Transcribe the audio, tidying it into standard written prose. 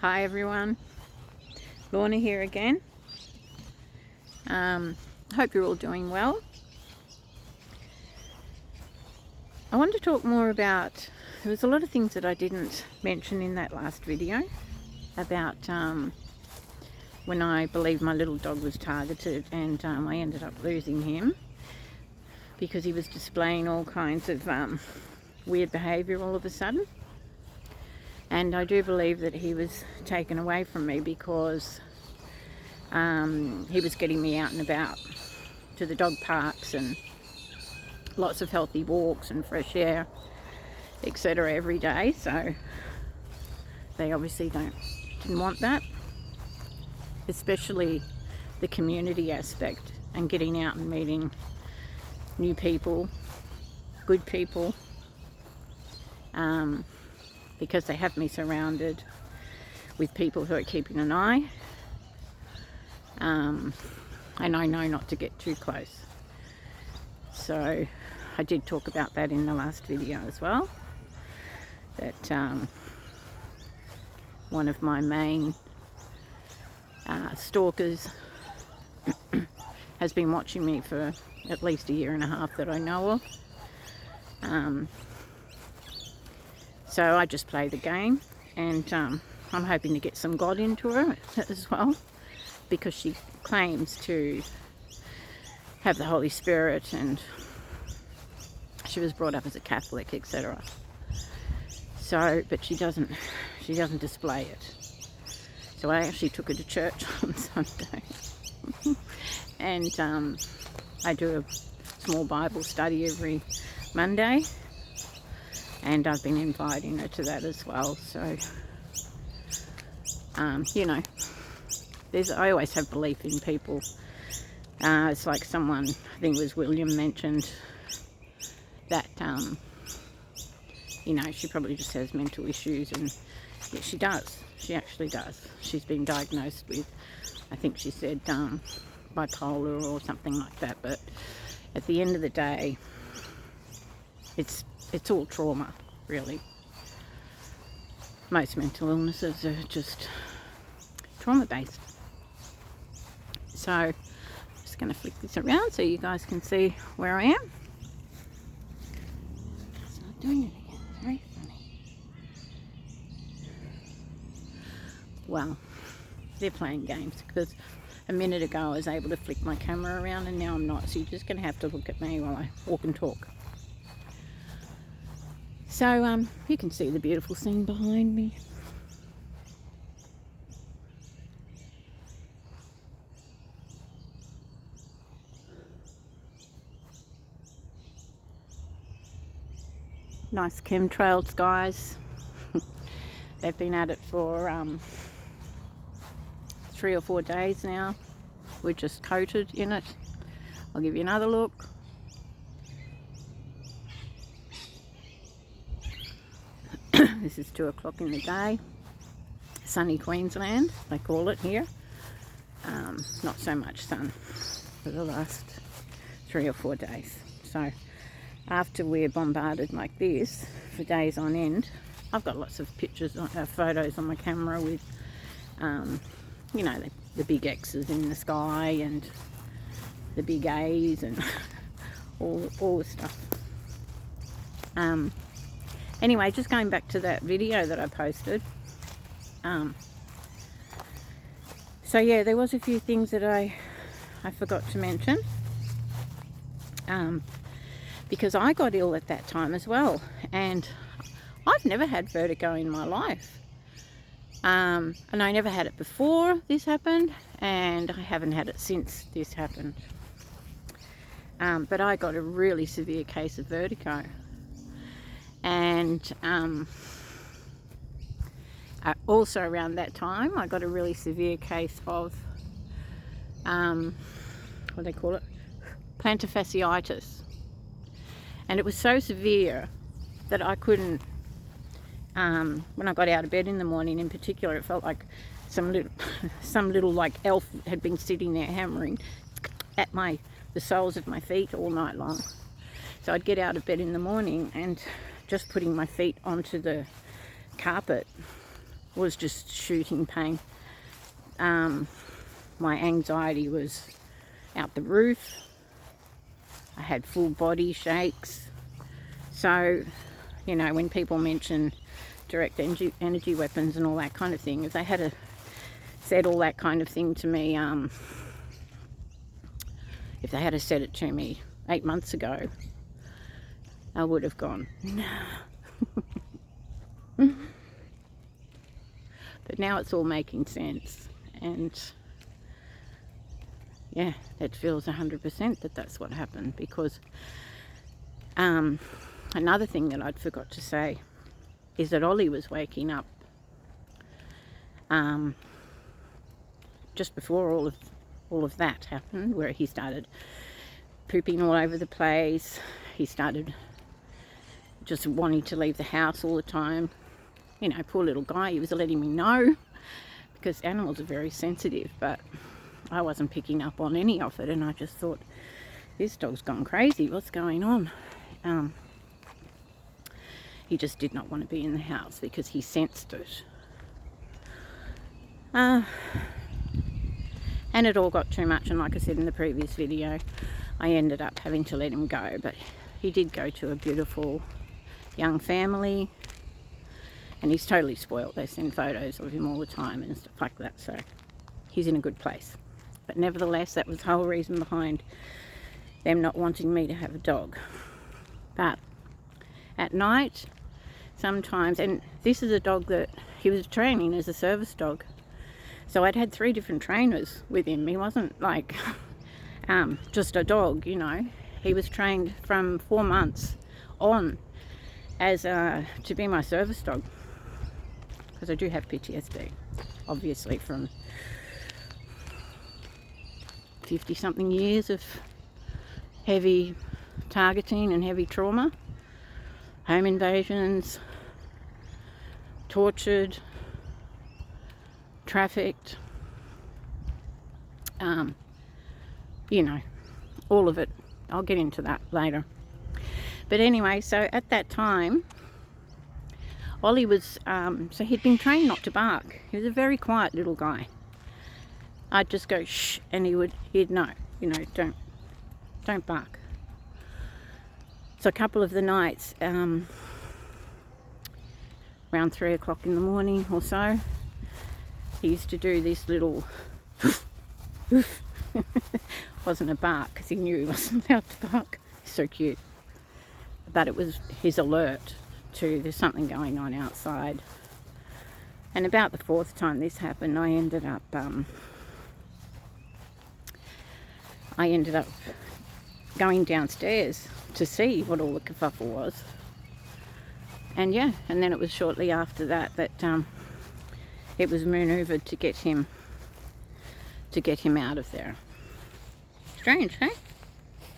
Hi everyone, Lorna here again. Hope you're all doing well. I want to talk more about, there was a lot of things that I didn't mention in that last video about when I believe my little dog was targeted and I ended up losing him because he was displaying all kinds of weird behaviour all of a sudden. And I do believe that he was taken away from me because he was getting me out and about to the dog parks and lots of healthy walks and fresh air, etc. every day. So they obviously didn't want that, especially the community aspect and getting out and meeting new people, good people. Because they have me surrounded with people who are keeping an eye, and I know not to get too close. So I did talk about that in the last video as well, that one of my main stalkers has been watching me for at least 1.5 years that I know of. So I just play the game, and I'm hoping to get some God into her as well, because she claims to have the Holy Spirit and she was brought up as a Catholic, etc. So, but she doesn't display it. So I actually took her to church on Sunday and I do a small Bible study every Monday. And I've been inviting her to that as well. So, you know, I always have belief in people. It's like someone, I think it was William, mentioned that, you know, she probably just has mental issues, and yeah, she does. She actually does. She's been diagnosed with, I think she said, bipolar or something like that. But at the end of the day, it's all trauma, really. Most mental illnesses are just trauma-based. So I'm just going to flick this around so you guys can see where I am. It's not doing it again. Very funny. Well, they're playing games, because a minute ago I was able to flick my camera around and now I'm not. So you're just going to have to look at me while I walk and talk. So you can see the beautiful scene behind me. Nice chemtrail skies. They've been at it for 3 or 4 days now. We're just coated in it. I'll give you another look. This is 2 o'clock in the day. Sunny Queensland, they call it here. Not so much sun for the last 3 or 4 days. So after we're bombarded like this for days on end, I've got lots of pictures, photos on my camera with, you know, the big X's in the sky and the big A's and all the stuff. Anyway, just going back to that video that I posted. So yeah, there was a few things that I forgot to mention. Because I got ill at that time as well. And I've never had vertigo in my life. And I never had it before this happened. And I haven't had it since this happened. But I got a really severe case of vertigo. And also around that time, I got a really severe case of, what do they call it? Plantar fasciitis. And it was so severe that I couldn't, when I got out of bed in the morning in particular, it felt like some little like elf had been sitting there hammering at the soles of my feet all night long. So I'd get out of bed in the morning and just putting my feet onto the carpet was just shooting pain. My anxiety was out the roof. I had full body shakes. So, you know, when people mention direct energy weapons and all that kind of thing, if they had said all that kind of thing to me, if they had said it to me 8 months ago, I would have gone, no. But now it's all making sense, and yeah, it feels 100% that that's what happened. Because another thing that I'd forgot to say is that Ollie was waking up just before all of that happened, where he started pooping all over the place. He started just wanting to leave the house all the time. You know, poor little guy, he was letting me know, because animals are very sensitive, but I wasn't picking up on any of it, and I just thought, this dog's gone crazy, what's going on? He just did not want to be in the house because he sensed it. And it all got too much, and like I said in the previous video, I ended up having to let him go. But he did go to a beautiful young family, and he's totally spoiled. They send photos of him all the time and stuff like that, so he's in a good place. But nevertheless, that was the whole reason behind them not wanting me to have a dog. But at night, sometimes, and this is a dog that he was training as a service dog, so I'd had 3 different trainers with him. He wasn't like just a dog, you know. He was trained from 4 months on as to be my service dog, because I do have PTSD, obviously, from 50 something years of heavy targeting and heavy trauma, home invasions, tortured, trafficked, you know, all of it. I'll get into that later. But anyway, so at that time, Ollie was, so he'd been trained not to bark. He was a very quiet little guy. I'd just go shh, and he'd know, you know, don't bark. So a couple of the nights, around 3 o'clock in the morning or so, he used to do this little wasn't a bark, because he knew he wasn't allowed to bark. So cute. But it was his alert to there's something going on outside. And about the 4th time this happened, I ended up going downstairs to see what all the kerfuffle was. And yeah, and then it was shortly after that it was manoeuvred to get him out of there. Strange, hey?